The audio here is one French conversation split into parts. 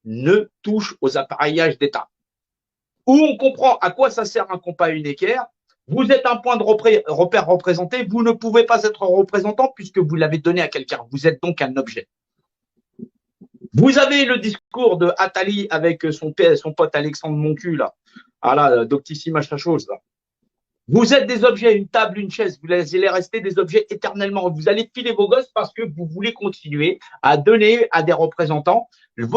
ne touche aux appareillages d'État. Où on comprend à quoi ça sert un compas unéquaire. Vous êtes un point de repère représenté, vous ne pouvez pas être représentant puisque vous l'avez donné à quelqu'un. Vous êtes donc un objet. Vous avez le discours de Attali avec son pote Alexandre Moncu, là. Ah là, doctissime machin chose, là. Vous êtes des objets, une table, une chaise, vous allez rester des objets éternellement. Vous allez filer vos gosses parce que vous voulez continuer à donner à des représentants le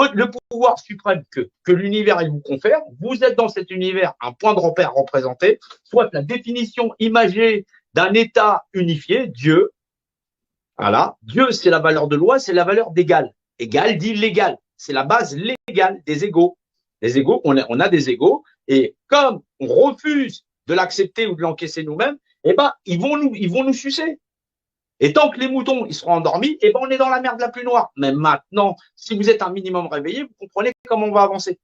pouvoir suprême que l'univers il vous confère. Vous êtes dans cet univers un point de repère représenté, soit la définition imagée d'un État unifié, Dieu. Voilà, Dieu c'est la valeur de loi, c'est la valeur d'égal. Égal dit légal, c'est la base légale des égaux. Les égaux, on a des égaux et comme on refuse de l'accepter ou de l'encaisser nous-mêmes, eh ben, ils vont nous sucer. Et tant que les moutons, ils seront endormis, eh ben, on est dans la merde la plus noire. Mais maintenant, si vous êtes un minimum réveillé, vous comprenez comment on va avancer.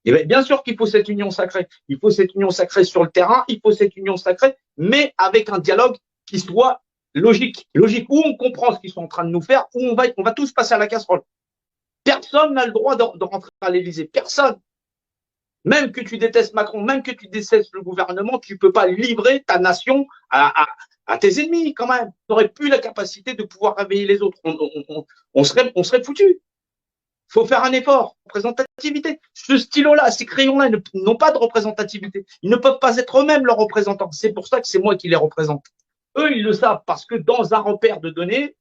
Et bien sûr qu'il faut cette union sacrée. Il faut cette union sacrée sur le terrain, il faut cette union sacrée, mais avec un dialogue qui soit logique. Logique, où on comprend ce qu'ils sont en train de nous faire, où on va tous passer à la casserole. Personne n'a le droit de rentrer à l'Élysée. Personne. Même que tu détestes Macron, même que tu détestes le gouvernement, tu ne peux pas livrer ta nation à tes ennemis quand même. Tu n'aurais plus la capacité de pouvoir réveiller les autres. On serait foutus. Il faut faire un effort. Représentativité. Ce stylo-là, ces crayons-là n'ont pas de représentativité. Ils ne peuvent pas être eux-mêmes leurs représentants. C'est pour ça que c'est moi qui les représente. Eux, ils le savent parce que dans un repère de données,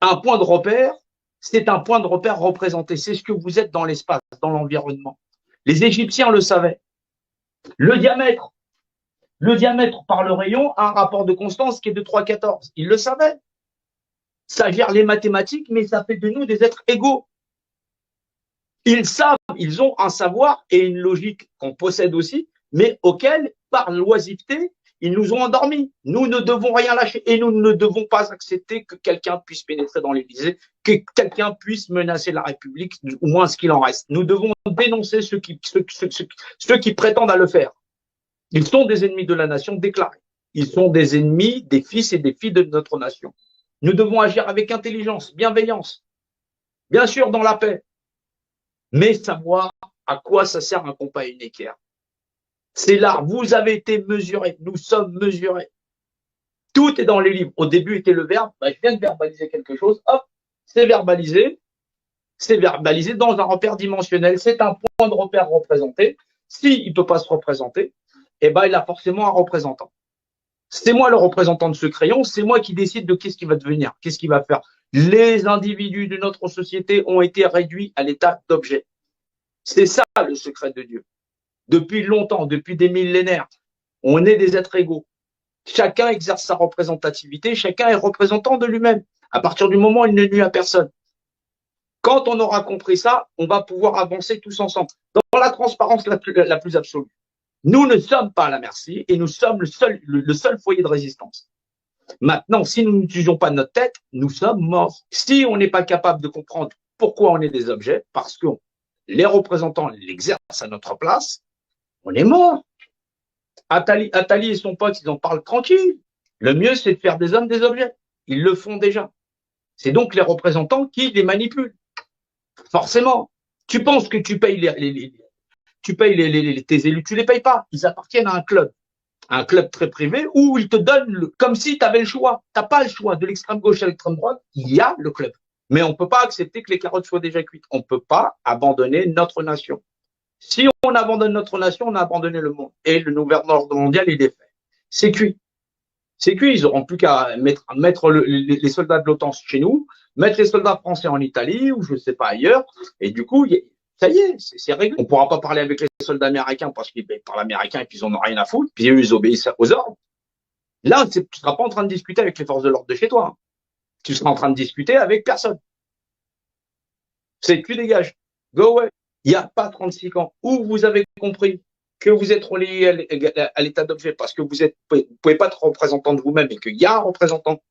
un point de repère, c'est un point de repère représenté. C'est ce que vous êtes dans l'espace, dans l'environnement. Les Égyptiens le savaient. Le diamètre par le rayon a un rapport de constance qui est de 3,14. Ils le savaient. Ça gère les mathématiques, mais ça fait de nous des êtres égaux. Ils savent, ils ont un savoir et une logique qu'on possède aussi, mais auquel, par l'oisiveté, ils nous ont endormis. Nous ne devons rien lâcher et nous ne devons pas accepter que quelqu'un puisse pénétrer dans l'Élysée, que quelqu'un puisse menacer la République, au moins ce qu'il en reste. Nous devons dénoncer ceux qui prétendent à le faire. Ils sont des ennemis de la nation déclarés. Ils sont des ennemis des fils et des filles de notre nation. Nous devons agir avec intelligence, bienveillance, bien sûr dans la paix, mais savoir à quoi ça sert un compas unéquaire. C'est là, vous avez été mesurés, nous sommes mesurés. Tout est dans les livres. Au début était le verbe, je viens de verbaliser quelque chose, hop, c'est verbalisé dans un repère dimensionnel, c'est un point de repère représenté. S'il ne peut pas se représenter, eh ben, il a forcément un représentant. C'est moi le représentant de ce crayon, c'est moi qui décide de qu'est-ce qui va devenir, qu'est-ce qu'il va faire. Les individus de notre société ont été réduits à l'état d'objet. C'est ça le secret de Dieu. Depuis longtemps, depuis des millénaires, on est des êtres égaux. Chacun exerce sa représentativité, chacun est représentant de lui-même. À partir du moment où il ne nuit à personne. Quand on aura compris ça, on va pouvoir avancer tous ensemble dans la transparence la plus absolue. Nous ne sommes pas à la merci et nous sommes le seul foyer de résistance. Maintenant, si nous n'utilisions pas notre tête, nous sommes morts. Si on n'est pas capable de comprendre pourquoi on est des objets, parce que les représentants l'exercent à notre place, on est mort. Attali et son pote, ils en parlent tranquille. Le mieux, c'est de faire des hommes des objets. Ils le font déjà. C'est donc les représentants qui les manipulent. Forcément. Tu penses que tu payes tes élus, tu les payes pas. Ils appartiennent à un club très privé où ils te donnent comme si tu avais le choix. Tu n'as pas le choix de l'extrême gauche à l'extrême droite. Il y a le club. Mais on ne peut pas accepter que les carottes soient déjà cuites. On ne peut pas abandonner notre nation. Si on abandonne notre nation, on a abandonné le monde. Et le nouvel ordre mondial, il est fait. C'est cuit. C'est cuit. Ils n'auront plus qu'à mettre les soldats de l'OTAN chez nous, mettre les soldats français en Italie ou je ne sais pas ailleurs. Et du coup, ça y est, c'est réglé. On ne pourra pas parler avec les soldats américains parce qu'ils parlent américain et puis ils n'en ont rien à foutre. Puis eux, ils obéissent aux ordres. Là, tu ne seras pas en train de discuter avec les forces de l'ordre de chez toi. Hein. Tu seras en train de discuter avec personne. C'est tu dégages. Go away. Il n'y a pas 36 ans où vous avez compris que vous êtes relié à l'état d'objet parce que vous ne pouvez pas être représentant de vous-même et qu'il y a un représentant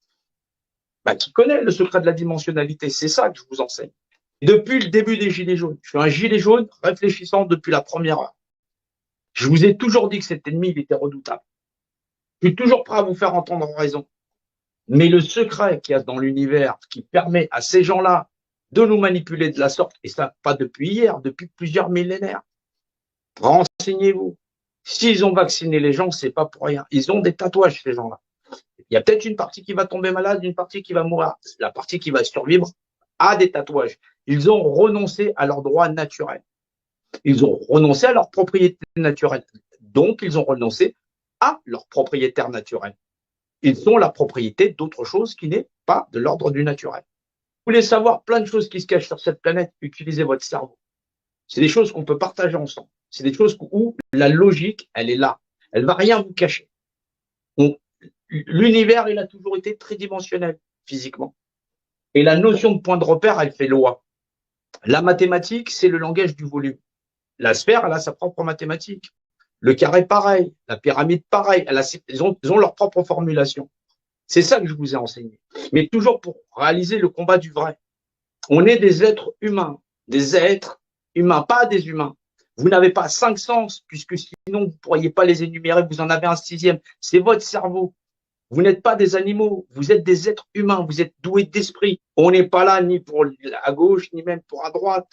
qui connaît le secret de la dimensionnalité. C'est ça que je vous enseigne. Depuis le début des Gilets jaunes, je suis un gilet jaune réfléchissant depuis la première heure. Je vous ai toujours dit que cet ennemi, il était redoutable. Je suis toujours prêt à vous faire entendre raison. Mais le secret qu'il y a dans l'univers qui permet à ces gens-là de nous manipuler de la sorte, et ça pas depuis hier, depuis plusieurs millénaires. Renseignez-vous. S'ils ont vacciné les gens, c'est pas pour rien. Ils ont des tatouages, ces gens-là. Il y a peut-être une partie qui va tomber malade, une partie qui va mourir. La partie qui va survivre a des tatouages. Ils ont renoncé à leurs droits naturels. Ils ont renoncé à leur propriété naturelle. Donc, ils ont renoncé à leur propriétaire naturel. Ils ont la propriété d'autre chose qui n'est pas de l'ordre du naturel. Vous voulez savoir plein de choses qui se cachent sur cette planète, utilisez votre cerveau. C'est des choses qu'on peut partager ensemble. C'est des choses où la logique, elle est là. Elle ne va rien vous cacher. L'univers, il a toujours été tridimensionnel, physiquement. Et la notion de point de repère, elle fait loi. La mathématique, c'est le langage du volume. La sphère, elle a sa propre mathématique. Le carré, pareil. La pyramide, pareil. Ils ont leur propre formulation. C'est ça que je vous ai enseigné. Mais toujours pour réaliser le combat du vrai. On est des êtres humains. Des êtres humains, pas des humains. Vous n'avez pas 5 sens, puisque sinon, vous ne pourriez pas les énumérer. Vous en avez un 6e. C'est votre cerveau. Vous n'êtes pas des animaux, vous êtes des êtres humains, vous êtes doués d'esprit. On n'est pas là ni pour à gauche, ni même pour à droite.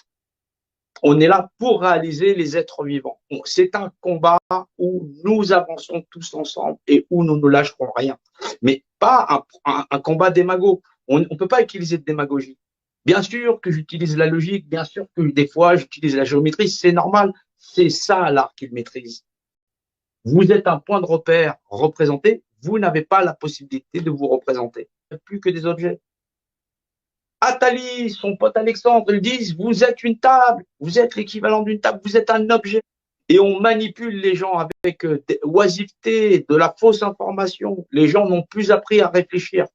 On est là pour réaliser les êtres vivants. C'est un combat où nous avançons tous ensemble et où nous ne lâcherons rien. Mais pas un combat démago. On ne peut pas utiliser de démagogie. Bien sûr que j'utilise la logique, bien sûr que des fois j'utilise la géométrie, c'est normal. C'est ça l'art qu'il maîtrise. Vous êtes un point de repère représenté, vous n'avez pas la possibilité de vous représenter. Plus que des objets. Attali, son pote Alexandre, ils disent, vous êtes une table, vous êtes l'équivalent d'une table, vous êtes un objet. Et on manipule les gens avec des oisiveté, de la fausse information. Les gens n'ont plus appris à réfléchir.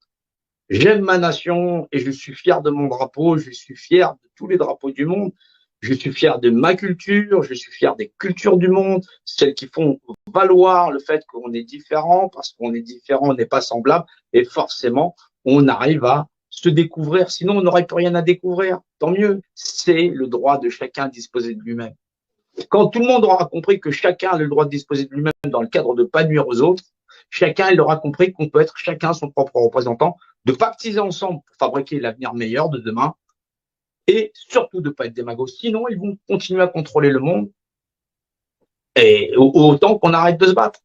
J'aime ma nation et je suis fier de mon drapeau, je suis fier de tous les drapeaux du monde. Je suis fier de ma culture, je suis fier des cultures du monde, celles qui font valoir le fait qu'on est différent, parce qu'on est différent, on n'est pas semblable, et forcément, on arrive à se découvrir, sinon on n'aurait plus rien à découvrir. Tant mieux, c'est le droit de chacun de disposer de lui-même. Quand tout le monde aura compris que chacun a le droit de disposer de lui-même dans le cadre de ne pas nuire aux autres, chacun il aura compris qu'on peut être chacun son propre représentant, de pactiser ensemble pour fabriquer l'avenir meilleur de demain, et surtout de ne pas être démagogues. Sinon, ils vont continuer à contrôler le monde et autant qu'on arrête de se battre.